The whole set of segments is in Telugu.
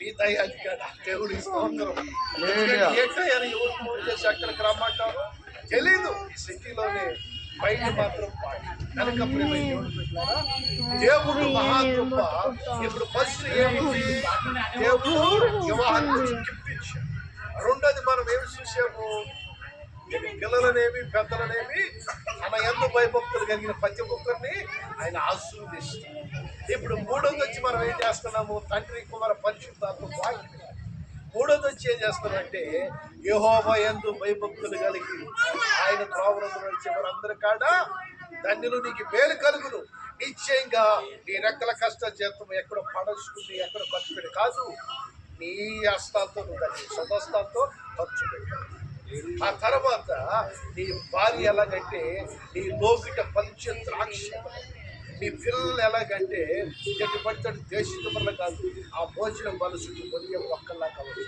నీ దయాధికారి దేవుడి స్తోత్రం. ఏంటని ఎవరు ఫోన్ చేసి అక్కడికి రమ్మంటారు తెలీదు. ఈ సిటీలోనే బయట మాత్రం కనుక ప్రేమ దేవుడు మహాకృప. ఇప్పుడు ఫస్ట్ ఏమిటి? దేవుడు వివాహం గిఫ్టించాడు. రెండోది మనం ఏమి చూసాము? పిల్లలనేమి పెద్దలనేమి తన యందు భయభక్తులు కలిగిన ప్రతి ఒక్కరిని ఆయన ఆశీర్వదిస్తాడు. ఇప్పుడు మూడోది వచ్చి మనం ఏం చేస్తున్నాము? తండ్రి కుమార పరిశుద్ధాత్మ వాక్యం. మూడోది వచ్చి ఏం చేస్తామంటే యెహోవా యందు భయభక్తులు కలిగి ఆయన త్రోవనందు నడిచే వారందరి కాడ ధన్యులు, నీకు మేలు కలుగును. నిశ్చయంగా నీ రెక్కల కష్టం చేస్తాము. ఎక్కడో పడచుకుని ఎక్కడో ఖర్చు పెట్టి కాదు, నీ హస్తాలతో నువ్వు దాన్ని స్వహస్తాలతో ఖర్చు పెట్టావు. ఆ తర్వాత నీ భార్య ఎలాగంటే నీ లోకిట పంచ ద్రాక్ష, నీ పిల్లలు ఎలాగంటే ఎటు పడితే దేశితుమల కాదు, ఆ భోజనం మనసు కొనియ ఒక్కలా కావచ్చు.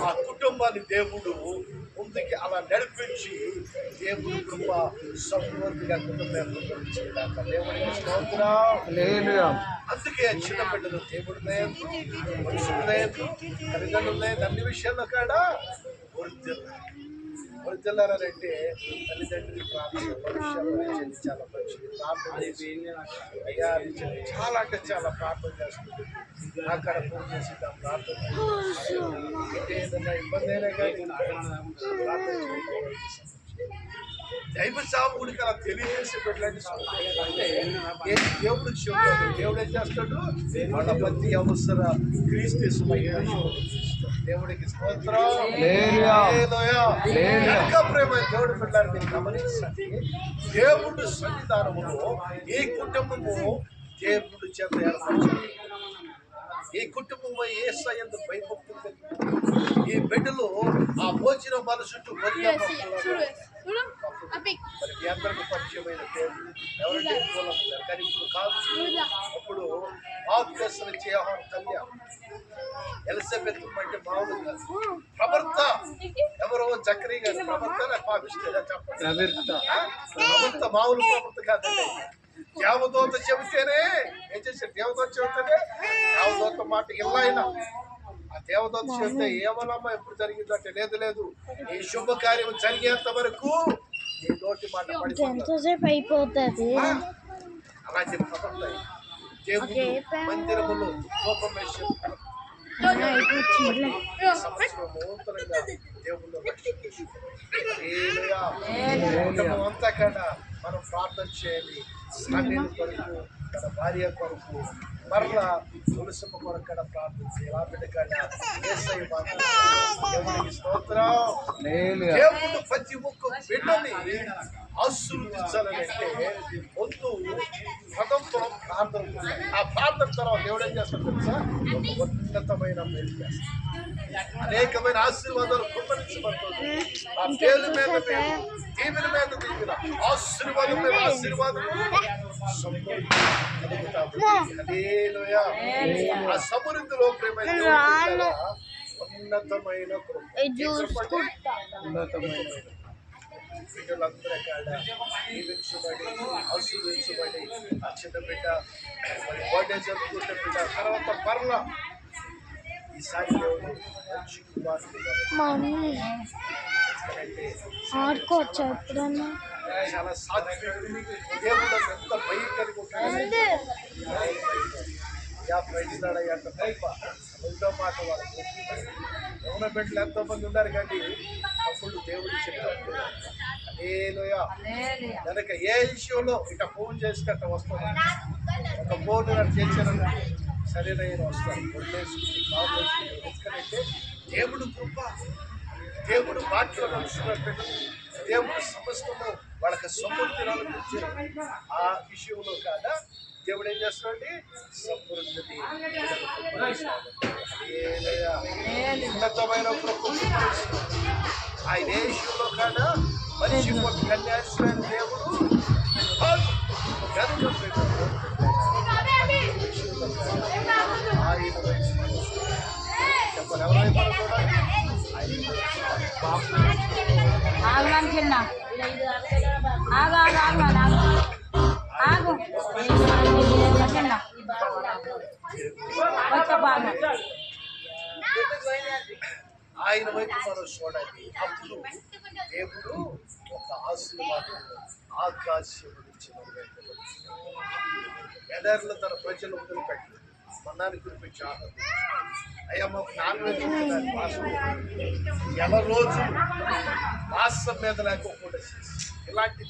ఆ కుటుంబాన్ని దేవుడు ముందుకి అలా నడిపించి దేవుడి కృప సమృద్ధిగా కుటుంబం దేవుడికి స్తోత్రం. అందుకే చిన్న బిడ్డలు దేవుడి దయకు, మనుషుల దయకు, తల్లిదండ్రుల అన్ని విషయాల్లో కాడా వృద్ధులారంటే తల్లిదండ్రులు ప్రార్థన చాలా మంచిది. ప్రార్థన అయ్యా చాలా అంటే చాలా ప్రార్థన చేస్తుంది. అక్కడ ఫోన్ చేసి ప్రార్థన ఏదైనా ఇబ్బంది అయినా కానీ ప్రార్థన దైవ సాముడికి అలా తెలియజేసి పెట్టండి. అంటే దేవుడికి చెప్తాడు. దేవుడు ఏం చేస్తాడు? వాళ్ళ ప్రతి అవసర క్రీస్తు దేవుడికి స్తోత్రం. ప్రేమ దేవుడు పెట్టారు. మీరు గమనించండి, దేవుడు సన్నిధానములో ఈ కుటుంబము దేవుడు చేత ఏర్పరచాలి. ఈ కుటుంబం యేసయ్యందు భయభక్తులు, ఈ బిడ్డలు ఆ భోజనం మనసుట్టు మరి మీ అందరికి పరిచయమైన దేవుడు ఎవరంటే కానీ ఇప్పుడు కాదు. అప్పుడు బాప్తిస్మం ఇచ్చే యోహాను కన్య ఎలిజబెత్ అంటే మామూలు కాదు. ప్రవర్త ఎవరో జకరీ గారు ప్రవర్త పాపిస్తేగా చెప్పండి. ప్రవర్త మామూలు ప్రవర్త కాదండి. దేవదూత చెబితేనే ఏం చేశారు? దేవదూత చెబితేనే దేవదూత మాట ఇల్లాయినా ఆ దేవదూత చెబితే ఏమనమ్మా ఎప్పుడు జరిగిందంటే లేదు లేదు, ఈ శుభకార్యం జరిగేంత వరకు నీ నోటి మాట అయిపోతుంది. అలా చెప్పి దేవుడు మందిరములో సంవత్సరంగా దేవుళ్ళు అంతా కన్నా మనం ప్రార్థన చేయాలి. సమయం కొరకు, తన భార్య కొరకు, మరలా తులసమ్మ కొరకు కూడా ప్రార్థన చేయాలి. దేవుడికి స్తోత్రం. దేవుడు ప్రతి ఒక్క బిడ్డని ఆశీర్వదించాలంటే ముందు పదంతో ప్రార్థన. ఆ ప్రార్థన తర్వాత దేవుడు ఏం చేస్తాడు తెలుసా? ఉన్నతమైన మేలు చేస్తాడు. అనేకమైన ఆశీర్వాదాలు కుమ్మరించబడుతుంది. ఆ పేరు మీద మేము దీవెన మీద దీవెన, ఆశీర్వాదం మీద ఆశీర్వాదం ఆ సమృద్ధిలో ప్రేమ ఉన్నతమైన బిడ్డలందరూ కాడ దీవించబడి ఆశీర్వించబడి ఆ చిన్న బిడ్డ మరి బర్త్డే జరుపుకుంటే బిడ్డ తర్వాత పర్లా ఈసారి మంచి ఆడుకోవచ్చు ఎప్పుడన్నా. చాలా సాధ్యం. దేవుడు ఎంత భయం కలిగి ఉంటాడు. రెండో మాట వాళ్ళు యవన బిడ్డలు ఎంతో మంది ఉన్నారు కానీ అప్పుడు దేవుడు చెప్పాడు కనుక ఏ విషయంలో ఇక ఫోన్ చేసి అట్లా వస్తాను. ఒక ఫోన్ చేశారని సరైన వస్తాను. ఎందుకంటే దేవుడు కృప, దేవుడు మాటలు నడుస్తున్నట్టు దేవుడు సమస్తము వాళ్ళకి సమృద్ధి ఆ విషయంలో కాదా దేవుడు ఏం చేస్తాడండి? సమృద్ధిని ఉన్నతమైన ఆయన ఏ విషయంలో కాదా మనిషి కన్యాశ్వరైన దేవుడు ఆయన వైపు మనం చూడాలి. అప్పుడు దేవుడు ఒక ఆశీర్వాదం ఆకాశం నుంచి మన వైపు ఎడారిలో తన ప్రజలు వదిలిపెట్టి మన్నాన్ని కురిపించి ఆహారం అయ్యా మాకు నాన్ వెజ్ ఎలా రోజు మాసం మీద లేకపోతే ఇలాంటి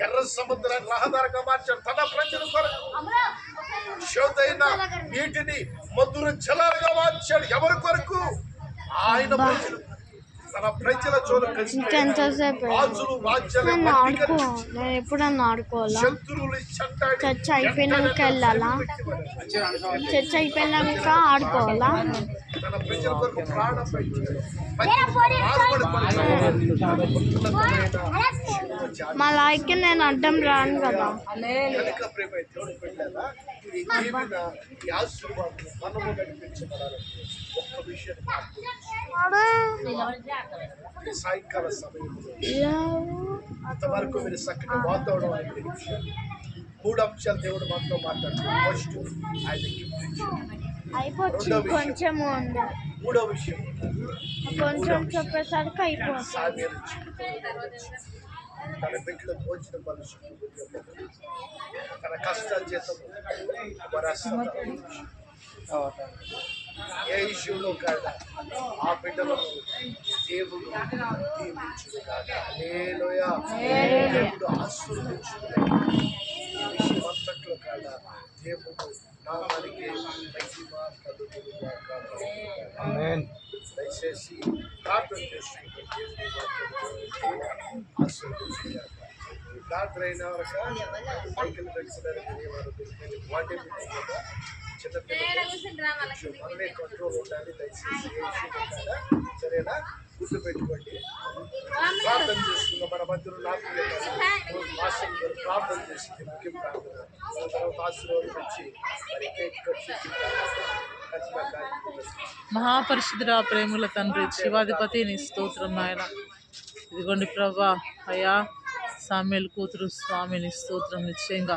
ఎర్ర సముద్రాన్ని రహదారిగా మార్చాడు తన ప్రజల కొరకు. శోధైన నీటిని మధుర జలాలుగా మార్చాడు ఎవరి కొరకు? ఆయన ప్రజలు. తన ప్రజల ఇంకెంతసేపు నన్ను ఆడుకో. నేను ఎప్పుడన్నా ఆడుకోవాలా? చర్చ్ అయిపోయినాక వెళ్ళాలా? చర్చ్ అయిపోయినాక ఆడుకోవాలా? తన ప్రజల కొరకు ప్రాణం మా లాయక్కి నేను అడ్డం రాను కదా. సాయంకాల సమయంలో అంతవరకు మీరు చక్కగా వాతావరణం అనిపించారు. 3 అంశాలు దేవుడు మనతో మాట్లాడుతున్నారు. ఫస్ట్ ఆయన అయిపోవచ్చు కొంచెం ఉంది. 3వ విషయం కొంచెం చెప్పేసరికి అయిపోతుంది. తన బిడ్డలు భోజన మనుషులు తన కష్టాల చేత ఏ విషయంలో కాదా ఆ బిడ్డలను దేవుడు దీవించును కాక. హల్లెలూయా. దేవుడు ఆశీర్వదించును విషయమంతట్లో కాదా దేవుడు నామానికి మహిమ కలుగును గాక. ఆమేన్. దయచేసి ప్రార్థన చేసుకుంటూ ఆశీర్వదించును. ప్రార్థన అయిన వరకు సైకిల్ పెట్టుకునే వారు వాటి చిన్నపిల్లలు కంట్రోల్ ఉండాలి. దయచేసి ఏ విషయం సరేనా గుర్తు పెట్టుకోండి. ప్రార్థన చేసుకున్న మన మధ్యలో నాకు మాస్టర్ గారు ప్రార్థన చేసింది. ముఖ్యం ప్రార్థన తర్వాత ఆశీర్వాదం వచ్చి మరి కేక్ కట్ చేసి మహాపరిశుద్ధుడా, ప్రేమల తండ్రి, శివాధిపతి నీ స్తోత్రం నాయన. ఇదిగోండి ప్రభా, అయ్యా సామ్యుల కూతురు స్వామిని స్తోత్రం. నిశ్చయంగా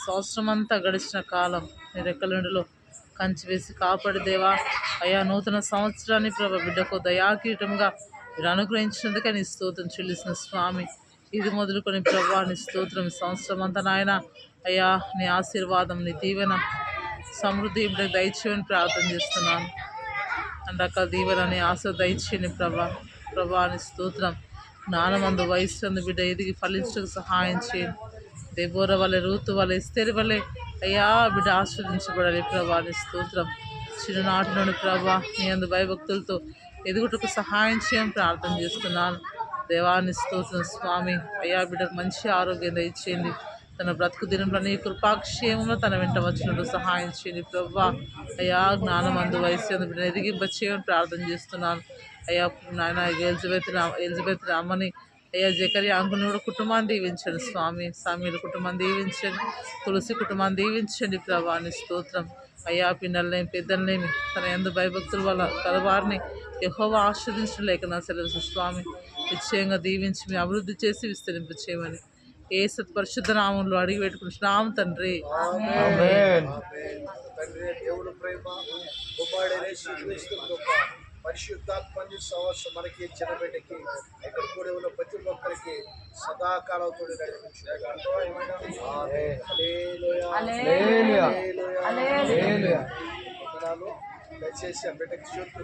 సంవత్సరం అంతా గడిచిన కాలం నీ రెక్కలుండిలో కంచి వేసి కాపాడి దేవా అయ్యా నూతన సంవత్సరాన్ని ప్రభా బిడ్డకు దయాకీటంగా మీరు అనుగ్రహించినందుకే నీ స్తోత్రం చెల్లిసిన స్వామి. ఇది మొదలుకొని ప్రభా నీ స్తోత్రం. సంవత్సరం అంతా నాయన అయ్యా నీ ఆశీర్వాదం నీ దీవెన సమృద్ధి బిడ్డకు దయచేయని ప్రార్థన చేస్తున్నాను. అందాక దీవెనని ఆశ దయచేయని ప్రభా నీ స్తోత్రం. జ్ఞానమందు వయస్సు బిడ్డ ఎదిగి ఫలించడానికి సహాయం చేయండి. దెబోరా వలె, రూతు వలె, ఎస్తేరు వలె అయ్యా బిడ్డ ఆస్వాదించబడాలి ప్రభా నీ స్తోత్రం. చిన్ననాటి నుండి ప్రభా నీ అందు భయభక్తులతో ఎదుగుటకు సహాయం చేయని ప్రార్థన చేస్తున్నాను. దేవాన్ని స్తోత్రం స్వామి. అయ్యా బిడ్డకు మంచి ఆరోగ్యం దయచేయండి. తన బ్రతుకు దినంలో నీ కృపాక్షేమంలో తన వెంట వచ్చినట్టు సహాయం చేయండి ప్రభా. అయ్యా జ్ఞానమందు వయసు బిడ్డ ఎదిగింప చేయమని ప్రార్థన చేస్తున్నాను. అయ్యా నాయన ఎలిజబెత్ రామని అయ్యా జకరియా అంకుని కూడా కుటుంబాన్ని దీవించండి స్వామి. సామీల కుటుంబాన్ని దీవించండి. తులసి కుటుంబాన్ని దీవించండి ప్రభా నీ స్తోత్రం. అయ్యా పిల్లల్నేమి పెద్దలనేమి తన యందు భయభక్తుల వల్ల కలవారిని యెహోవా ఆశీర్వదించలేక సెలవు స్వామి. నిశ్చయంగా దీవించి మీ అభివృద్ధి చేసి విస్తరింప చేయమని ఏ సత్పరిశుద్ధ నామంలో అడిగి పెట్టుకుంటున్నాం తండ్రి. ఆమేన్. తండ్రి దేవుడు ప్రేమ కుమారుడైన యేసుక్రీస్తు కృప పరిశుద్ధాత్మని సహవాసం మనకి ఇచ్చిన బిడ్డకి ఇక్కడ కూడా ఉన్న ప్రతి ఒక్కరికి సదాకాలంతో దయచేసి ఆ బిడ్డకి చూస్తూ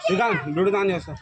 శ్రీకాంత్ బ్లూటూత్ ఆన్ చేస్తా.